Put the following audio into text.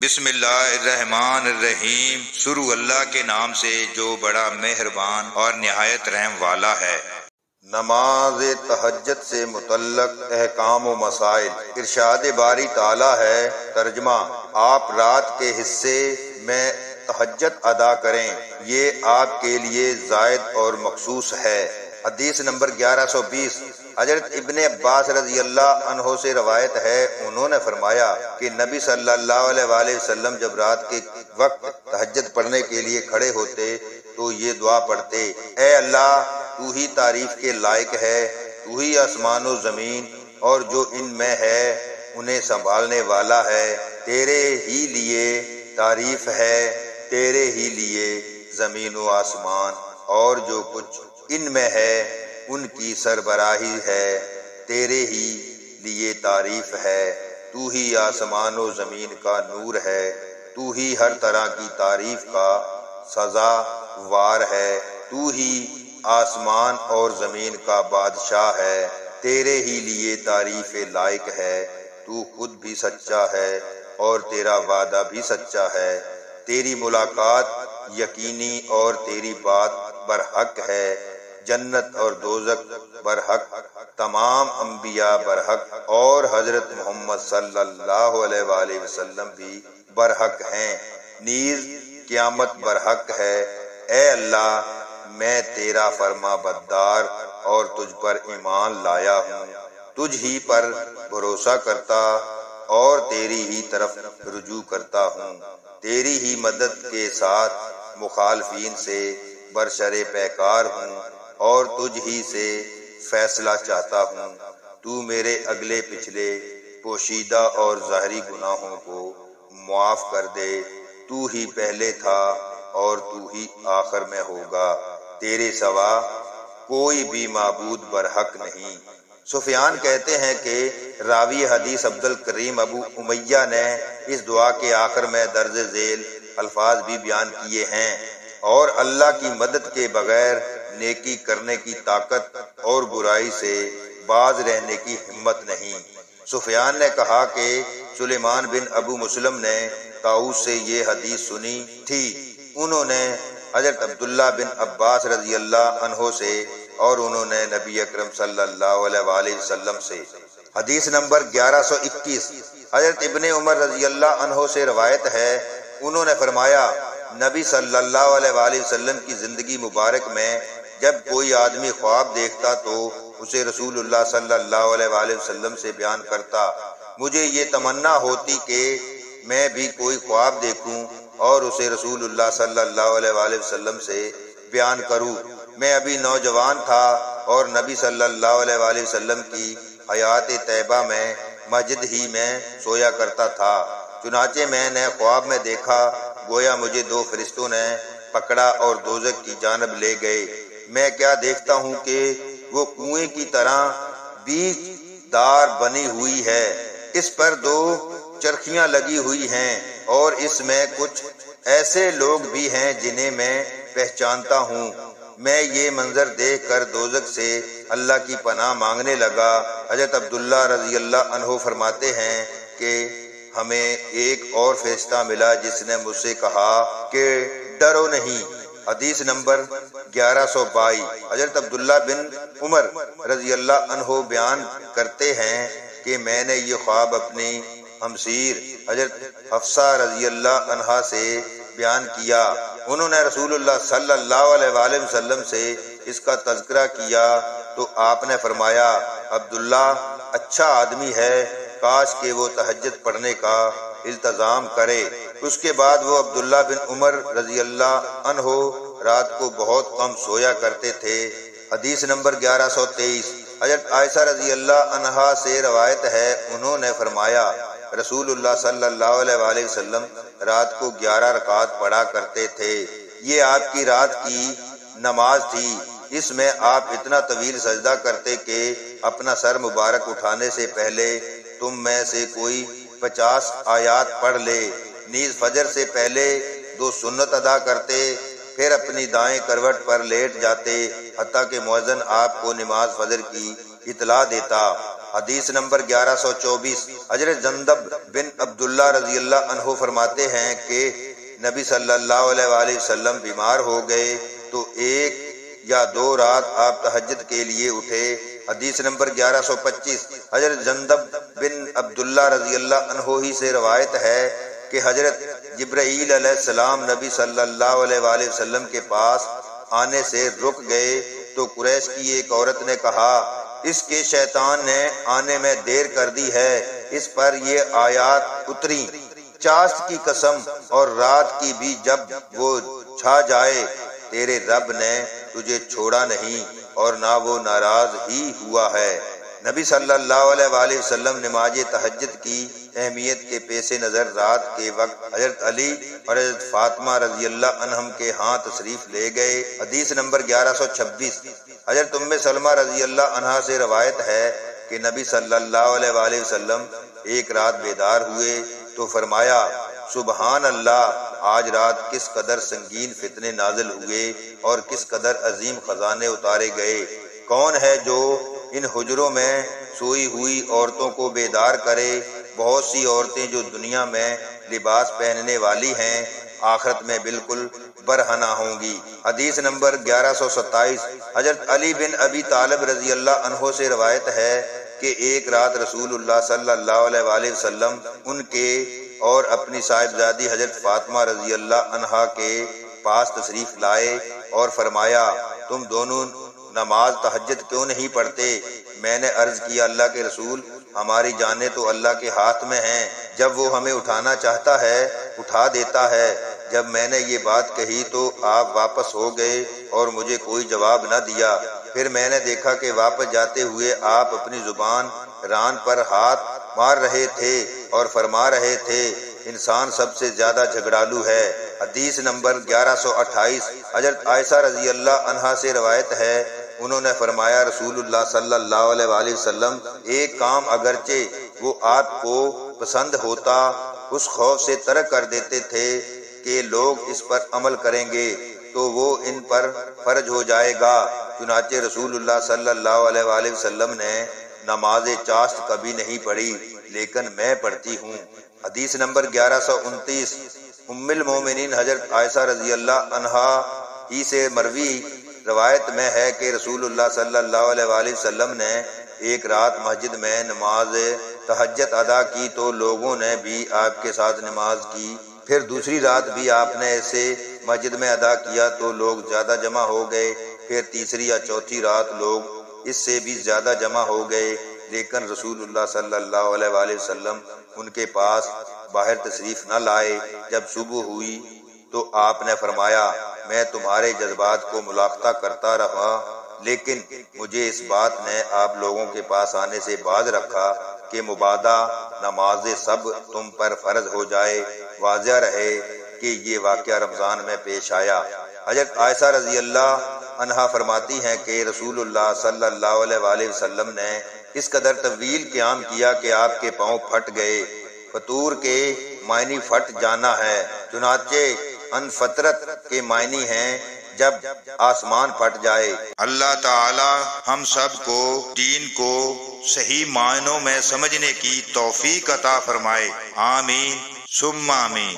بسم اللہ الرحمن الرحیم۔ شروع اللہ کے نام سے جو بڑا مہربان اور نہایت رحم والا ہے۔ نماز تہجد سے متعلق احکام و مسائل۔ ارشاد باری تعالی ہے، ترجمہ: آپ رات کے حصے میں تہجد ادا کریں، یہ آپ کے لیے زائد اور مخصوص ہے۔ حدیث نمبر 1120۔ حضرت ابن عباس رضی اللہ عنہ سے روایت ہے، انہوں نے فرمایا کہ نبی صلی اللہ علیہ وآلہ وسلم جب رات کے وقت تہجد پڑھنے کے لیے کھڑے ہوتے تو یہ دعا پڑھتے: اے اللہ، تو ہی تعریف کے لائق ہے، تو ہی آسمان و زمین اور جو ان میں ہے انہیں سنبھالنے والا ہے، تیرے ہی لیے تعریف ہے، تیرے ہی لیے زمین و آسمان اور جو کچھ ان میں ہے ان کی سربراہی ہے، تیرے ہی لیے تعریف ہے، تو ہی آسمان و زمین کا نور ہے، تو ہی ہر طرح کی تعریف کا سزاوار ہے، تو ہی آسمان اور زمین کا بادشاہ ہے، تیرے ہی لیے تعریف لائق ہے، تو خود بھی سچا ہے اور تیرا وعدہ بھی سچا ہے، تیری ملاقات یقینی اور تیری بات برحق ہے، جنت اور دوزخ برحق، تمام انبیاء برحق اور حضرت محمد صلی اللہ علیہ وآلہ وسلم بھی برحق ہیں، نیز قیامت برحق ہے۔ اے اللہ، میں تیرا فرما بردار اور تجھ پر ایمان لایا ہوں، تجھ ہی پر بھروسہ کرتا اور تیری ہی طرف رجوع کرتا ہوں، تیری ہی مدد کے ساتھ مخالفین سے برسر پیکار ہوں اور تجھ ہی سے فیصلہ چاہتا ہوں، تو میرے اگلے پچھلے پوشیدہ اور ظاہری گناہوں کو معاف کر دے، تو ہی پہلے تھا اور تو ہی آخر میں ہوگا، تیرے سوا کوئی بھی معبود برحق نہیں۔ سفیان کہتے ہیں کہ راوی حدیث عبد الکریم ابو امیہ نے اس دعا کے آخر میں درج ذیل الفاظ بھی بیان کیے ہیں: اور اللہ کی مدد کے بغیر نیکی کرنے کی طاقت اور برائی سے باز رہنے کی ہمت نہیں۔ سفیان نے کہا کہ سلیمان بن ابو مسلم نے طاؤس سے یہ حدیث سنی تھی، انہوں نے حضرت عبداللہ بن عباس رضی اللہ عنہ سے اور انہوں نے نبی اکرم صلی اللہ علیہ وآلہ وسلم سے۔ حدیث نمبر 1121۔ حضرت ابن عمر رضی اللہ عنہ سے روایت ہے، انہوں نے فرمایا نبی صلی اللہ علیہ وآلہ وسلم کی زندگی مبارک میں جب کوئی آدمی خواب دیکھتا تو اسے رسول اللہ صلی اللہ علیہ وآلہ وسلم سے بیان کرتا، مجھے یہ تمنا ہوتی کہ میں بھی کوئی خواب دیکھوں اور اسے رسول اللہ صلی اللہ علیہ وآلہ وسلم سے بیان کروں۔ میں ابھی نوجوان تھا اور نبی صلی اللہ علیہ وآلہ وسلم کی حیات طیبہ میں مسجد ہی میں سویا کرتا تھا، چنانچہ میں نے خواب میں دیکھا گویا مجھے دو فرشتوں نے پکڑا اور دوزخ کی جانب لے گئے۔ میں کیا دیکھتا ہوں کہ وہ کنویں کی طرح بیچ دار بنی ہوئی ہے، اس پر دو چرخیاں لگی ہوئی ہیں اور اس میں کچھ ایسے لوگ بھی ہیں جنہیں میں پہچانتا ہوں۔ میں یہ منظر دیکھ کر دوزخ سے اللہ کی پناہ مانگنے لگا۔ حضرت عبداللہ رضی اللہ عنہ فرماتے ہیں کہ ہمیں ایک اور فرشتہ ملا جس نے مجھ سے کہا کہ ڈرو نہیں۔ حدیث نمبر 1122۔ حضرت عبداللہ بن عمر رضی اللہ عنہ بیان کرتے ہیں کہ میں نے یہ خواب اپنی ہمشیر حضرت حفصہ رضی اللہ عنہا سے بیان کیا، انہوں نے رسول اللہ صلی اللہ علیہ وآلہ وسلم سے اس کا تذکرہ کیا تو آپ نے فرمایا عبداللہ اچھا آدمی ہے، کاش کہ وہ تہجد پڑھنے کا التزام کرے۔ اس کے بعد وہ عبداللہ بن عمر رضی اللہ عنہ رات کو بہت کم سویا کرتے تھے۔ حدیث نمبر 1123۔ حضرت عائشہ رضی اللہ عنہا سے روایت ہے، انہوں نے فرمایا رسول اللہ صلی اللہ علیہ وآلہ وسلم رات کو 11 رکعات پڑھا کرتے تھے، یہ آپ کی رات کی نماز تھی، اس میں آپ اتنا طویل سجدہ کرتے کہ اپنا سر مبارک اٹھانے سے پہلے تم میں سے کوئی 50 آیات پڑھ لے، نیز فجر سے پہلے 2 سنت ادا کرتے، پھر اپنی دائیں کروٹ پر لیٹ جاتے حتیٰ کہ مؤذن آپ کو نماز فجر کی اطلاع دیتا۔ حدیث نمبر 1124۔ حضرت جندب بن عبداللہ رضی اللہ عنہ فرماتے ہیں کہ نبی صلی اللہ علیہ وآلہ وسلم بیمار ہو گئے تو 1 یا 2 رات آپ تہجد کے لیے اٹھے۔ حدیث نمبر 1125۔ حضرت جندب بن عبداللہ رضی اللہ عنہ ہی سے روایت ہے کہ حضرت جبرائیل علیہ السلام نبی صلی اللہ علیہ وآلہ وسلم کے پاس آنے سے رک گئے تو قریش کی ایک عورت نے کہا، اس کے شیطان نے آنے میں دیر کر دی ہے۔ اس پر یہ آیات اتری، چاشت کی قسم اور رات کی بھی جب وہ چھا جائے، تیرے رب نے تجھے چھوڑا نہیں اور نہ وہ ناراض ہی ہوا ہے۔ نبی صلی اللہ علیہ وآلہ وسلم نماز تہجد کی اہمیت کے پیش نظر رات کے وقت حضرت علی اور حضرت فاطمہ رضی اللہ عنہم کے ہاں تشریف لے گئے۔ حدیث نمبر 1126۔ حضرت ام سلمہ رضی اللہ عنہا سے روایت ہے کہ نبی صلی اللہ علیہ وآلہ وسلم ایک رات بیدار ہوئے تو فرمایا، سبحان اللہ، آج رات کس قدر سنگین فتنے نازل ہوئے اور کس قدر عظیم خزانے اتارے گئے۔ کون ہے جو ان حجروں میں سوئی ہوئی عورتوں کو بیدار کرے؟ بہت سی عورتیں جو دنیا میں لباس پہننے والی ہیں آخرت میں بالکل برہنہ ہوں گی۔ حدیث نمبر 1127۔ حضرت علی بن ابی طالب رضی اللہ عنہ سے روایت ہے کہ ایک رات رسول اللہ صلی اللہ علیہ وآلہ وسلم ان کے اور اپنی صاحبزادی حضرت فاطمہ رضی اللہ عنہا کے پاس تشریف لائے اور فرمایا، تم دونوں نماز تہجد کیوں نہیں پڑھتے؟ میں نے عرض کیا، اللہ کے رسول، ہماری جانیں تو اللہ کے ہاتھ میں ہیں، جب وہ ہمیں اٹھانا چاہتا ہے اٹھا دیتا ہے۔ جب میں نے یہ بات کہی تو آپ واپس ہو گئے اور مجھے کوئی جواب نہ دیا۔ پھر میں نے دیکھا کہ واپس جاتے ہوئے آپ اپنی زبان ران پر ہاتھ مار رہے تھے اور فرما رہے تھے، انسان سب سے زیادہ جھگڑالو ہے۔ حدیث نمبر 1128۔ حضرت عائشہ رضی اللہ عنہا سے روایت ہے، انہوں نے فرمایا، رسول اللہ صلی اللہ علیہ وآلہ وسلم ایک کام اگرچہ وہ آپ کو پسند ہوتا اس خوف سے ترک کر دیتے تھے کہ لوگ اس پر عمل کریں گے تو وہ ان پر فرض ہو جائے گا۔ چنانچہ رسول اللہ صلی اللہ علیہ وآلہ وسلم نے نماز چاشت کبھی نہیں پڑھی، لیکن میں پڑھتی ہوں۔ حدیث نمبر 1129۔ ام المومنین حضرت عائشہ رضی اللہ عنہا ہی سے مروی روایت میں ہے کہ رسول اللہ صلی اللہ علیہ وآلہ وسلم نے ایک رات مسجد میں نماز تہجد ادا کی تو لوگوں نے بھی آپ کے ساتھ نماز کی۔ پھر دوسری رات بھی آپ نے ایسے مسجد میں ادا کیا تو لوگ زیادہ جمع ہو گئے۔ پھر تیسری یا چوتھی رات لوگ اس سے بھی زیادہ جمع ہو گئے، لیکن رسول اللہ صلی اللہ علیہ وآلہ وسلم ان کے پاس باہر تشریف نہ لائے۔ جب صبح ہوئی تو آپ نے فرمایا، میں تمہارے جذبات کو ملاحظہ کرتا رہا، لیکن مجھے اس بات نے آپ لوگوں کے پاس آنے سے باز رکھا کہ مبادا نماز سب تم پر فرض ہو جائے۔ واضح رہے کہ یہ واقعہ رمضان میں پیش آیا۔ حضرت عائشہ رضی اللہ عنہا فرماتی ہیں کہ رسول اللہ صلی اللہ علیہ وآلہ وسلم نے اس قدر طویل قیام کیا کہ آپ کے پاؤں پھٹ گئے۔ فطور کے معنی پھٹ جانا ہے، چنانچہ ان فطرت کے معنی ہیں جب آسمان پھٹ جائے۔ اللہ تعالی ہم سب کو دین کو صحیح معنوں میں سمجھنے کی توفیق عطا فرمائے، آمین ثم آمین۔